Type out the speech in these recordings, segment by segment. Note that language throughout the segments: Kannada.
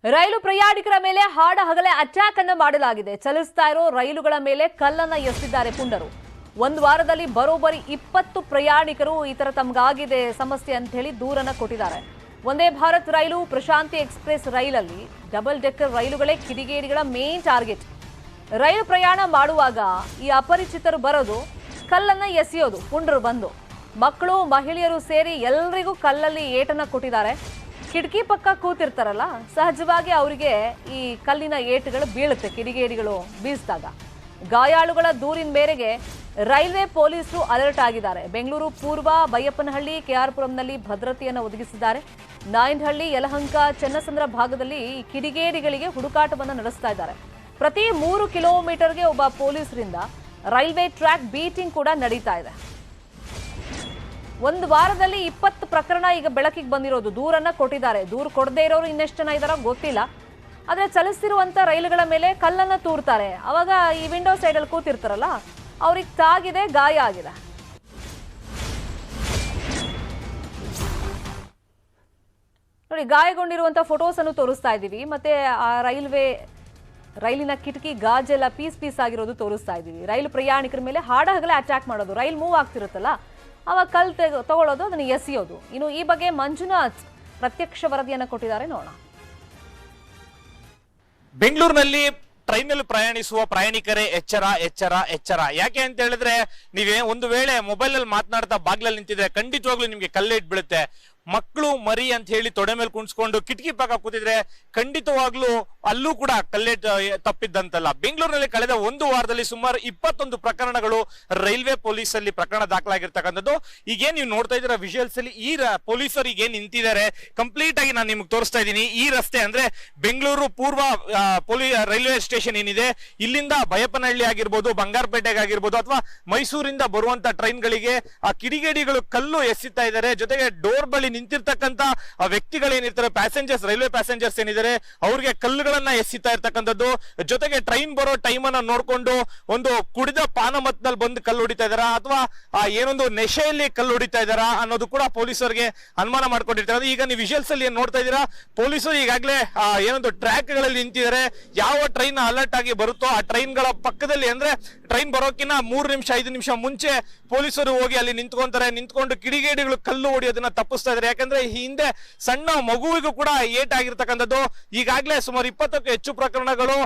ರೈಲು ಪ್ರಯಾಣಿಕರ ಮೇಲೆ ಹಾಡ ಹಗಲೇ ಅಟ್ಯಾಕ್ ಅನ್ನು ಮಾಡಲಾಗಿದೆ. ಚಲಿಸ್ತಾ ಇರೋ ರೈಲುಗಳ ಮೇಲೆ ಕಲ್ಲನ್ನ ಎಸೆದಿದ್ದಾರೆ ಪುಂಡರು. ಒಂದು ವಾರದಲ್ಲಿ ಬರೋಬ್ಬರಿ 20 ಪ್ರಯಾಣಿಕರು ಈ ತರ ತಮಗಾಗಿದೆ ಸಮಸ್ಯೆ ಅಂತ ಹೇಳಿ ದೂರನ್ನ ಕೊಟ್ಟಿದ್ದಾರೆ. ಒಂದೇ ಭಾರತ್ ರೈಲು, ಪ್ರಶಾಂತಿ ಎಕ್ಸ್‌ಪ್ರೆಸ್ ರೈಲಲ್ಲಿ ಡಬಲ್ ಡೆಕ್ಕರ್ ರೈಲುಗಳೇ ಕಿಡಿಗೇಡಿಗಳ ಮೇನ್ ಟಾರ್ಗೆಟ್. ರೈಲು ಪ್ರಯಾಣ ಮಾಡುವಾಗ ಈ ಅಪರಿಚಿತರು ಬರೋದು, ಕಲ್ಲನ್ನ ಎಸೆಯೋದು. ಪುಂಡರು ಬಂದು ಮಕ್ಕಳು, ಮಹಿಳೆಯರು ಸೇರಿ ಎಲ್ಲರಿಗೂ ಕಲ್ಲಲ್ಲಿ ಏಟನ್ನ ಕೊಟ್ಟಿದ್ದಾರೆ. ಕಿಟಕಿ ಪಕ್ಕ ಕೂತಿರ್ತಾರಲ್ಲ, ಸಹಜವಾಗಿ ಅವರಿಗೆ ಈ ಕಲ್ಲಿನ ಏಟುಗಳು ಬೀಳುತ್ತೆ, ಕಿಡಿಗೇಡಿಗಳು ಬೀಸಿದಾಗ. ಗಾಯಾಳುಗಳ ದೂರಿನ ಮೇರೆಗೆ ರೈಲ್ವೆ ಪೊಲೀಸರು ಅಲರ್ಟ್ ಆಗಿದ್ದಾರೆ. ಬೆಂಗಳೂರು ಪೂರ್ವ, ಬೈಯಪ್ಪನಹಳ್ಳಿ, ಕೆಆರ್ಪುರಂನಲ್ಲಿ ಭದ್ರತೆಯನ್ನು ಒದಗಿಸಿದ್ದಾರೆ. ನಾಯಂಡಹಳ್ಳಿ, ಯಲಹಂಕ, ಚನ್ನಸಂದ್ರ ಭಾಗದಲ್ಲಿ ಈ ಕಿಡಿಗೇಡಿಗಳಿಗೆ ಹುಡುಕಾಟವನ್ನು ನಡೆಸ್ತಾ ಇದ್ದಾರೆ. ಪ್ರತಿ 3 ಕಿಲೋಮೀಟರ್ಗೆ ಒಬ್ಬ ಪೊಲೀಸರಿಂದ ರೈಲ್ವೆ ಟ್ರ್ಯಾಕ್ ಬೀಟಿಂಗ್ ಕೂಡ ನಡೀತಾ ಇದೆ. ಒಂದು ವಾರದಲ್ಲಿ 20 ಪ್ರಕರಣ ಈಗ ಬೆಳಕಿಗೆ ಬಂದಿರೋದು. ದೂರನ್ನ ಕೊಟ್ಟಿದ್ದಾರೆ. ದೂರು ಕೊಡದೇ ಇರೋರು ಇನ್ನೆಷ್ಟು ಜನ ಇದಾರೋ ಗೊತ್ತಿಲ್ಲ. ಆದ್ರೆ ಚಲಿಸ್ತಿರುವಂತ ರೈಲುಗಳ ಮೇಲೆ ಕಲ್ಲನ್ನ ತೂರ್ತಾರೆ. ಅವಾಗ ಈ ವಿಂಡೋ ಸೈಡ್ ಅಲ್ಲಿ ಕೂತಿರ್ತಾರಲ್ಲ, ಅವ್ರಿಗೆ ತಾಗಿದೆ, ಗಾಯ ಆಗಿದೆ. ನೋಡಿ, ಗಾಯಗೊಂಡಿರುವಂತ ಫೋಟೋಸ್ ಅನ್ನು ತೋರಿಸ್ತಾ ಇದ್ದೀವಿ. ಮತ್ತೆ ಆ ರೈಲಿನ ಕಿಟಕಿ ಗಾಜೆಲ್ಲ ಪೀಸ್ ಆಗಿರೋದು ತೋರಿಸ್ತಾ ಇದ್ದೀವಿ. ರೈಲು ಪ್ರಯಾಣಿಕರ ಮೇಲೆ ಹಾಡ ಹಗಲೇ ಅಟ್ಯಾಕ್ ಮಾಡೋದು. ರೈಲ್ ಮೂವ್ ಆಗ್ತಿರುತ್ತಲ್ಲ, ಅವಾಗ ಕಲ್ಲು ತಗೊಳ್ಳೋದು, ಅದನ್ನು ಎಸೆಯೋದು. ಇನ್ನು ಈ ಬಗ್ಗೆ ಮಂಜುನಾಥ್ ಪ್ರತ್ಯಕ್ಷ ವರದಿಯನ್ನು ಕೊಟ್ಟಿದ್ದಾರೆ, ನೋಡೋಣ. ಬೆಂಗಳೂರಿನಲ್ಲಿ ಟ್ರೈನಲ್ಲಿ ಪ್ರಯಾಣಿಸುವ ಪ್ರಯಾಣಿಕರೇ ಎಚ್ಚರ ಎಚ್ಚರ ಎಚ್ಚರ. ಯಾಕೆ ಅಂತ ಹೇಳಿದ್ರೆ, ನೀವೇ ಒಂದು ವೇಳೆ ಮೊಬೈಲ್ ಅಲ್ಲಿ ಮಾತನಾಡ್ತಾ ಬಾಗ್ಲಲ್ಲಿ ನಿಂತಿದ್ರೆ ಖಂಡಿತವಾಗ್ಲೂ ನಿಮ್ಗೆ ಕಲ್ಲೇಟ್ ಬೀಳುತ್ತೆ. ಮಕ್ಕಳು ಮರಿ ಅಂತ ಹೇಳಿ ತೊಡೆ ಮೇಲೆ ಕುಣಿಸ್ಕೊಂಡು ಕಿಟಕಿ ಪಕ್ಕ ಕೂತಿದ್ರೆ ಖಂಡಿತವಾಗ್ಲೂ ಅಲ್ಲೂ ಕೂಡ ಕಲ್ಲೇಟ್ ತಪ್ಪಿದ್ದಂತಲ್ಲ. ಬೆಂಗಳೂರಿನಲ್ಲಿ ಕಳೆದ ಒಂದು ವಾರದಲ್ಲಿ ಸುಮಾರು 21 ಪ್ರಕರಣಗಳು ರೈಲ್ವೆ ಪೊಲೀಸ್ ಅಲ್ಲಿ ಪ್ರಕರಣ ದಾಖಲಾಗಿರ್ತಕ್ಕಂಥದ್ದು. ಈಗೇನ್ ನೀವು ನೋಡ್ತಾ ಇದ್ದೀರಾ ವಿಜುವಲ್ಸ್ ಅಲ್ಲಿ, ಈ ಪೊಲೀಸರು ಈಗೇನ್ ನಿಂತಿದ್ದಾರೆ ಕಂಪ್ಲೀಟ್ ಆಗಿ ನಾನು ನಿಮ್ಗೆ ತೋರಿಸ್ತಾ ಇದ್ದೀನಿ. ಈ ರಸ್ತೆ ಅಂದ್ರೆ ಬೆಂಗಳೂರು ಪೂರ್ವ ರೈಲ್ವೆ ಸ್ಟೇಷನ್ ಏನಿದೆ, ಇಲ್ಲಿಂದ ಬೈಯಪ್ಪನಹಳ್ಳಿ ಆಗಿರ್ಬೋದು, ಬಂಗಾರಪೇಟೆಗೆ ಆಗಿರ್ಬೋದು, ಅಥವಾ ಮೈಸೂರಿಂದ ಬರುವಂತ ಟ್ರೈನ್ಗಳಿಗೆ ಆ ಕಿಡಿಗೇಡಿಗಳು ಕಲ್ಲು ಎಸಿತಾ ಇದ್ದಾರೆ. ಜೊತೆಗೆ ಡೋರ್ ಬಳಿ ನಿಂತಿರ್ತಕ್ಕಂಥ ವ್ಯಕ್ತಿಗಳೇನಿರ್ತಾರೆ, ಪ್ಯಾಸೆಂಜರ್ಸ್, ರೈಲ್ವೆ ಪ್ಯಾಸೆಂಜರ್ಸ್ ಏನಿದ್ದಾರೆ, ಅವ್ರಿಗೆ ಕಲ್ಲುಗಳನ್ನ ಎಸಿತಾ ಇರ್ತಕ್ಕಂಥದ್ದು. ಜೊತೆಗೆ ಟ್ರೈನ್ ಬರೋ ಟೈಮ್ ಅನ್ನ ನೋಡ್ಕೊಂಡು ಒಂದು ಕುಡಿದ ಪಾನಮತ್ನಲ್ಲಿ ಬಂದು ಕಲ್ಲು ಹೊಡಿತಾ ಇದಾರ, ಅಥವಾ ಏನೊಂದು ನೆಶೆಯಲ್ಲಿ ಕಲ್ಲು ಹೊಡಿತಾ ಇದಾರ ಅನ್ನೋದು ಕೂಡ ಪೊಲೀಸರಿಗೆ ಅನುಮಾನ ಮಾಡ್ಕೊಂಡಿರ್ತಾರೆ. ಈಗ ನೀವು ವಿಜುವಲ್ಸ್ ಅಲ್ಲಿ ಏನ್ ನೋಡ್ತಾ ಇದ್ದೀರಾ, ಪೊಲೀಸರು ಈಗಾಗಲೇ ಏನೊಂದು ಟ್ರ್ಯಾಕ್ ಗಳಲ್ಲಿ ನಿಂತಿದ್ದಾರೆ. ಯಾವ ಟ್ರೈನ್ ಅಲರ್ಟ್ ಆಗಿ ಬರುತ್ತೋ ಆ ಟ್ರೈನ್ ಗಳ ಪಕ್ಕದಲ್ಲಿ, ಅಂದ್ರೆ ಟ್ರೈನ್ ಬರೋಕಿನ್ನ 3 ನಿಮಿಷ 5 ನಿಮಿಷ ಮುಂಚೆ ಪೊಲೀಸರು ಹೋಗಿ ಅಲ್ಲಿ ನಿಂತ್ಕೊಂಡು ಕಿಡಿಗೇಡಿಗಳು ಕಲ್ಲು ಹೊಡಿಯೋದನ್ನ ತಪ್ಪಿಸ್ತಾ ಇದ್ದಾರೆ. ಯಾಕಂದ್ರೆ ಹಿಂದೆ ಸಣ್ಣ ಮಗುವಿಗೂ ಕೂಡ ಏಟ್ ಆಗಿರ್ತಕ್ಕಂಥದ್ದು. ಈಗಾಗಲೇ ಸುಮಾರು 20ಕ್ಕೂ ಹೆಚ್ಚು ಪ್ರಕರಣಗಳು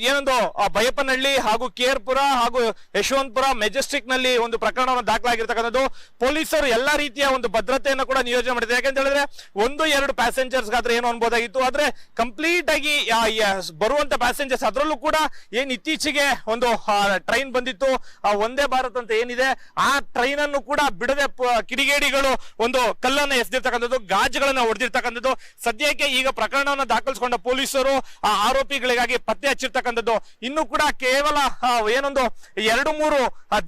ಏನೊಂದು ಬೈಯಪ್ಪನಹಳ್ಳಿ ಹಾಗೂ ಕೇರ್ಪುರ ಹಾಗೂ ಯಶವಂತಪುರ, ಮೆಜೆಸ್ಟಿಕ್ ನಲ್ಲಿ ಒಂದು ಪ್ರಕರಣವನ್ನು ದಾಖಲಾಗಿರ್ತಕ್ಕಂಥದ್ದು. ಪೊಲೀಸರು ಎಲ್ಲಾ ರೀತಿಯ ಒಂದು ಭದ್ರತೆಯನ್ನು ಕೂಡ ನಿಯೋಜನೆ ಮಾಡಿದ್ದಾರೆ. ಯಾಕಂತ ಹೇಳಿದ್ರೆ 1-2 ಪ್ಯಾಸೆಂಜರ್ಸ್ ಗಾದ್ರೆ ಏನು ಅನ್ಬೋದಾಗಿತ್ತು, ಆದ್ರೆ ಕಂಪ್ಲೀಟ್ ಆಗಿ ಬರುವಂತ ಪ್ಯಾಸೆಂಜರ್ಸ್, ಅದರಲ್ಲೂ ಕೂಡ ಏನ್ ಇತ್ತೀಚೆಗೆ ಒಂದು ಟ್ರೈನ್ ಬಂದಿತ್ತು, ಒಂದೇ ಭಾರತ್ ಅಂತ ಏನಿದೆ, ಆ ಟ್ರೈನ್ ಅನ್ನು ಕೂಡ ಬಿಡದೆ ಕಿಡಿಗೇಡಿಗಳು ಒಂದು ಕಲ್ಲನ್ನ ಎಸೆದಿರ್ತಕ್ಕಂಥದ್ದು, ಗಾಜುಗಳನ್ನ ಹೊಡೆದಿರ್ತಕ್ಕಂಥದ್ದು. ಸದ್ಯಕ್ಕೆ ಈಗ ಪ್ರಕರಣವನ್ನು ದಾಖಲಿಸಿಕೊಂಡ ಪೊಲೀಸರು ಆ ಆರೋಪಿಗಳಿಗಾಗಿ ಪತ್ತೆ ಹಚ್ಚಿರ್ತಕ್ಕಂಥದ್ದು. ಇನ್ನು ಕೂಡ ಕೇವಲ ಏನೊಂದು 2-3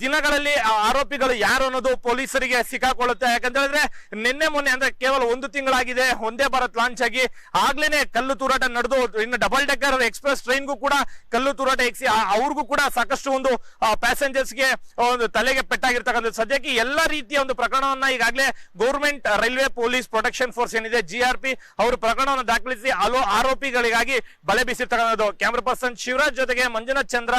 ದಿನಗಳಲ್ಲಿ ಆ ಆರೋಪಿಗಳು ಯಾರು ಅನ್ನೋದು ಪೊಲೀಸರಿಗೆ ಸಿಕ್ಕಾಕೊಳ್ಳುತ್ತೆ. ಯಾಕಂತ ಹೇಳಿದ್ರೆ ನಿನ್ನೆ ಮೊನ್ನೆ ಅಂದ್ರೆ ಕೇವಲ 1 ತಿಂಗಳಾಗಿದೆ ಒಂದೇ ಭಾರತ್ ಲಾಂಚ್ ಆಗಿ, ಆಗ್ಲೇನೆ ಕಲ್ಲು ತೂರಾಟ ನಡೆದು, ಇನ್ನು ಡಬಲ್ ಡೆಕ್ಕರ್ ಎಕ್ಸ್ಪ್ರೆಸ್ ಟ್ರೈನ್ಗೂ ಕೂಡ ಕಲ್ಲು ತೂರಾಟ ಎಕ್ಸಿ ಅವ್ರಿಗೂ ಕೂಡ ಸಾಕಷ್ಟು ಒಂದು ಪ್ಯಾಸೆಂಜರ್ಸ್ಗೆ ಒಂದು ತಲೆಗೆ ಪೆಟ್ಟಾಗಿರ್ತಕ್ಕಂಥದ್ದು. ಸದ್ಯಕ್ಕೆ ಎಲ್ಲಾ ರೀತಿಯ ಒಂದು ಪ್ರಕರಣವನ್ನ ಈಗಾಗಲೇ government railway police protection force ಏನಿದೆ, GRP, ಅವರು ಪ್ರಕರಣವನ್ನು ದಾಖಲಿಸಿ ಆರೋಪಿಗಳಿಗಾಗಿ ಬಲೆ ಬೀಸಿರ್ತಕ್ಕಂಥದ್ದು. ಕ್ಯಾಮರಾ ಪರ್ಸನ್ ಶಿವರಾಜ್ ಜೊತೆಗೆ ಮಂಜುನಾಥ್ ಚಂದ್ರ.